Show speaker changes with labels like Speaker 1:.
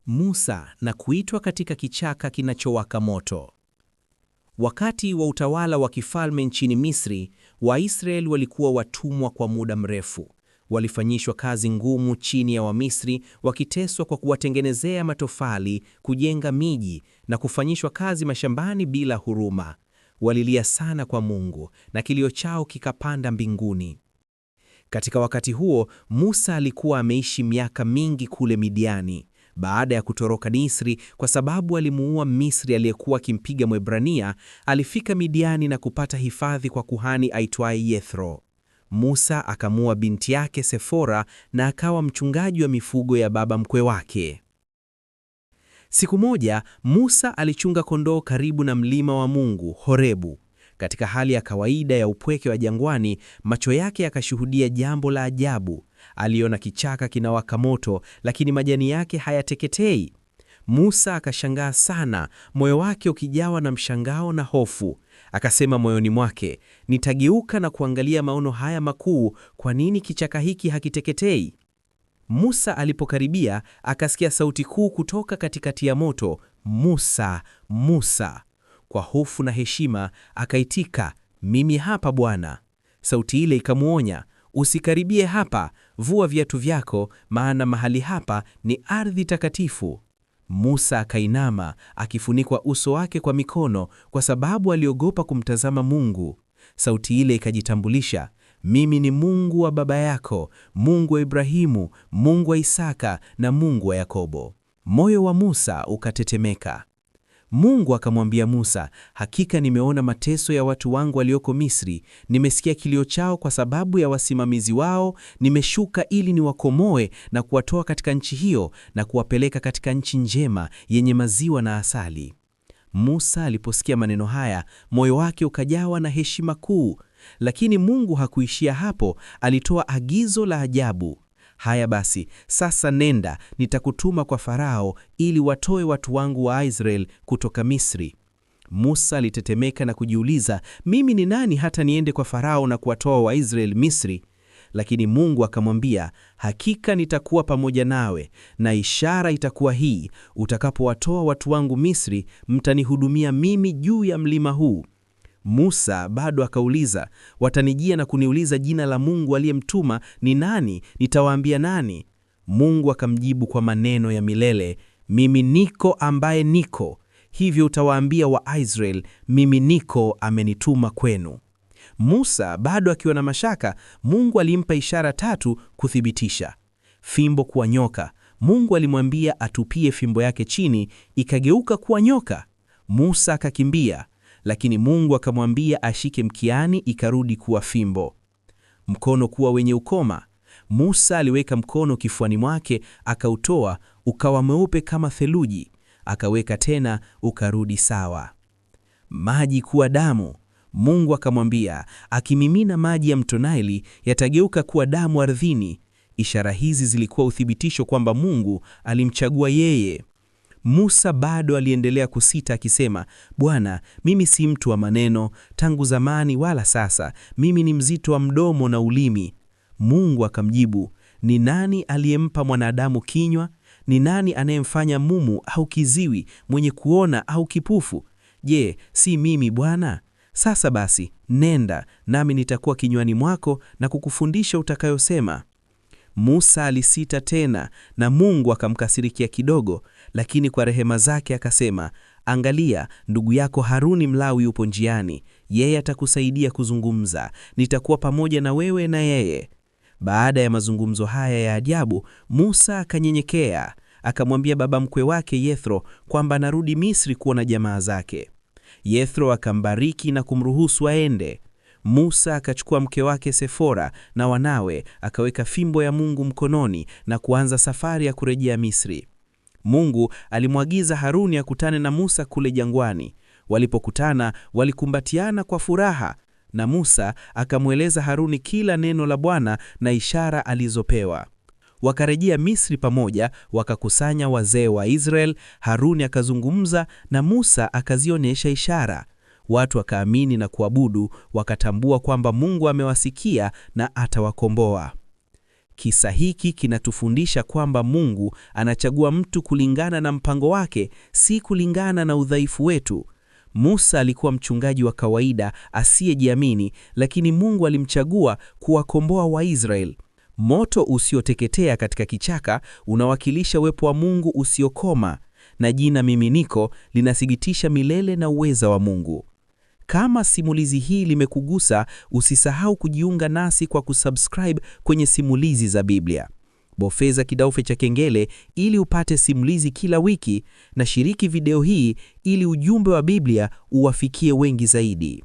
Speaker 1: Musa na kuitwa katika kichaka kinachowaka moto. Wakati wa utawala wa kifalme nchini Misri, Waisraeli walikuwa watumwa kwa muda mrefu. Walifanyishwa kazi ngumu chini ya Wamisri, wakiteswa kwa kuwatengenezea matofali, kujenga miji na kufanyishwa kazi mashambani bila huruma. Walilia sana kwa Mungu na kilio chao kikapanda mbinguni. Katika wakati huo, Musa alikuwa ameishi miaka mingi kule Midiani. Baada ya kutoroka Misri kwa sababu alimuua Misri aliyekuwa akimpiga Mwebrania, alifika Midiani na kupata hifadhi kwa kuhani aitwaye Yethro. Musa akamuua binti yake Sefora na akawa mchungaji wa mifugo ya baba mkwe wake. Siku moja, Musa alichunga kondoo karibu na mlima wa Mungu, Horebu. Katika hali ya kawaida ya upweke wa jangwani, macho yake yakashuhudia jambo la ajabu. Aliona kichaka kinawaka moto, lakini majani yake hayateketei. Musa akashangaa sana, moyo wake ukijawa na mshangao na hofu. Akasema moyoni mwake, nitageuka na kuangalia maono haya makuu, kwa nini kichaka hiki hakiteketei? Musa alipokaribia, akasikia sauti kuu kutoka katikati ya moto, Musa, Musa. Kwa hofu na heshima akaitika, mimi hapa Bwana. Sauti ile ikamuonya, usikaribie hapa, vua viatu vyako, maana mahali hapa ni ardhi takatifu. Musa akainama, akifunikwa uso wake kwa mikono kwa sababu aliogopa kumtazama Mungu. Sauti ile ikajitambulisha, mimi ni Mungu wa baba yako, Mungu wa Ibrahimu, Mungu wa Isaka na Mungu wa Yakobo. Moyo wa Musa ukatetemeka. Mungu akamwambia Musa, hakika nimeona mateso ya watu wangu walioko Misri, nimesikia kilio chao kwa sababu ya wasimamizi wao, nimeshuka ili niwakomoe na kuwatoa katika nchi hiyo na kuwapeleka katika nchi njema yenye maziwa na asali. Musa aliposikia maneno haya, moyo wake ukajawa na heshima kuu, lakini Mungu hakuishia hapo, alitoa agizo la ajabu. Haya basi, sasa nenda, nitakutuma kwa Farao ili watoe watu wangu wa Israeli kutoka Misri. Musa alitetemeka na kujiuliza, mimi ni nani hata niende kwa Farao na kuwatoa Waisraeli Misri? Lakini Mungu akamwambia, hakika nitakuwa pamoja nawe, na ishara itakuwa hii, utakapowatoa watu wangu Misri, mtanihudumia mimi juu ya mlima huu. Musa bado akauliza, watanijia na kuniuliza jina la Mungu aliyemtuma ni nani, nitawaambia nani? Mungu akamjibu kwa maneno ya milele, mimi niko ambaye niko. Hivyo utawaambia Waisraeli, mimi niko amenituma kwenu. Musa bado akiwa na mashaka, Mungu alimpa ishara 3 kuthibitisha. Fimbo kuwa nyoka. Mungu alimwambia atupie fimbo yake chini, ikageuka kuwa nyoka. Musa akakimbia. Lakini Mungu akamwambia ashike mkiani, ikarudi kuwa fimbo. Mkono kuwa wenye ukoma. Musa aliweka mkono kifuani mwake, akautoa, ukawa mweupe kama theluji. Akaweka tena, ukarudi sawa. Maji kuwa damu. Mungu akamwambia akimimina maji ya mto Naili yatageuka kuwa damu ardhini. Ishara hizi zilikuwa uthibitisho kwamba Mungu alimchagua yeye. Musa bado aliendelea kusita akisema, Bwana, mimi si mtu wa maneno, tangu zamani wala sasa, mimi ni mzito wa mdomo na ulimi. Mungu akamjibu, ni nani aliyempa mwanadamu kinywa? Ni nani anayemfanya mumu au kiziwi, mwenye kuona au kipufu? Je, si mimi Bwana? Sasa basi, nenda, nami nitakuwa kinywani mwako na kukufundisha utakayosema. Musa alisita tena na Mungu akamkasirikia kidogo, lakini kwa rehema zake akasema, angalia, ndugu yako Haruni Mlawi yupo njiani, yeye atakusaidia kuzungumza, nitakuwa pamoja na wewe na yeye. Baada ya mazungumzo haya ya ajabu, Musa akanyenyekea, akamwambia baba mkwe wake Yethro kwamba anarudi Misri kuona jamaa zake. Yethro akambariki na kumruhusu aende. Musa akachukua mke wake Sefora na wanawe, akaweka fimbo ya Mungu mkononi na kuanza safari ya kurejea Misri. Mungu alimwagiza Haruni akutane na Musa kule jangwani. Walipokutana, walikumbatiana kwa furaha, na Musa akamweleza Haruni kila neno la Bwana na ishara alizopewa. Wakarejea Misri pamoja, wakakusanya wazee wa Israeli. Haruni akazungumza na Musa akazionyesha ishara. Watu wakaamini na kuabudu, wakatambua kwamba Mungu amewasikia na atawakomboa. Kisa hiki kinatufundisha kwamba Mungu anachagua mtu kulingana na mpango wake, si kulingana na udhaifu wetu. Musa alikuwa mchungaji wa kawaida asiyejiamini, lakini Mungu alimchagua kuwakomboa Waisraeli. Moto usioteketea katika kichaka unawakilisha uwepo wa Mungu usiokoma, na jina miminiko linathibitisha milele na uweza wa Mungu. Kama simulizi hii limekugusa, usisahau kujiunga nasi kwa kusubscribe kwenye Simulizi za Biblia. Bofeza kidaufe cha kengele ili upate simulizi kila wiki, na shiriki video hii ili ujumbe wa Biblia uwafikie wengi zaidi.